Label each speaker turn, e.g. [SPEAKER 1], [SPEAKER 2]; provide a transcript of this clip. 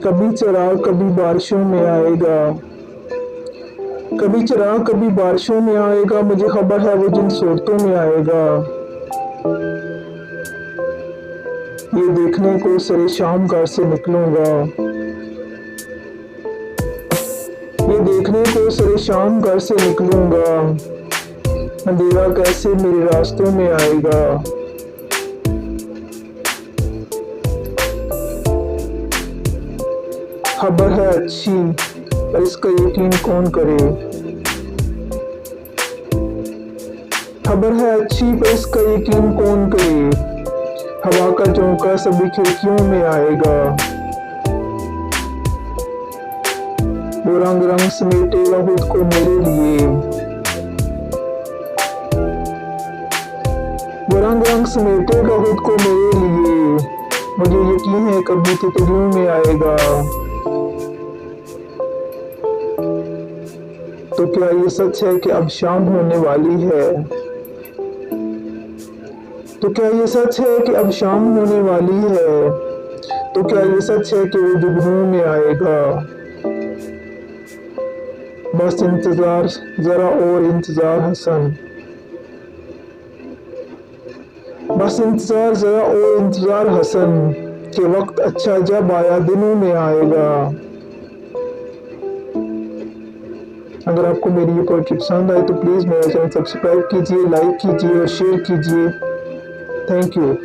[SPEAKER 1] कभी चिराग कभी बारिशों में आएगा, कभी चिराग कभी बारिशों में आएगा, मुझे खबर है वो जिन सूरतों में आएगा। ये देखने को सरे शाम घर से निकलूंगा, ये देखने को सरे शाम घर से निकलूंगा, अंधेरा कैसे मेरे रास्तों में आएगा। खबर है अच्छी पर इसका यकीन कौन करे, खबर है अच्छी पर इसका यकीन कौन करे। हवा का झोंका सभी खिड़कियों में आएगा, वो रंग रंग समेटेगा खुद को मेरे लिए, वो रंग रंग समेटेगा खुद को मेरे लिए। मुझे यकीन है कभी तितलियों में आएगा। तो क्या ये सच है कि अब शाम होने वाली है? तो क्या ये सच है कि अब शाम होने वाली है? तो क्या ये सच है कि वो जुगनू में आएगा? बस इंतजार, जरा और इंतजार हसन, बस इंतजार, जरा और इंतजार हसन, कि वक्त अच्छा जब आया दिनों में आएगा। अगर आपको मेरी ये पोएट्री पसंद आए तो प्लीज़ मेरा चैनल सब्सक्राइब कीजिए, लाइक कीजिए और शेयर कीजिए। Thank you.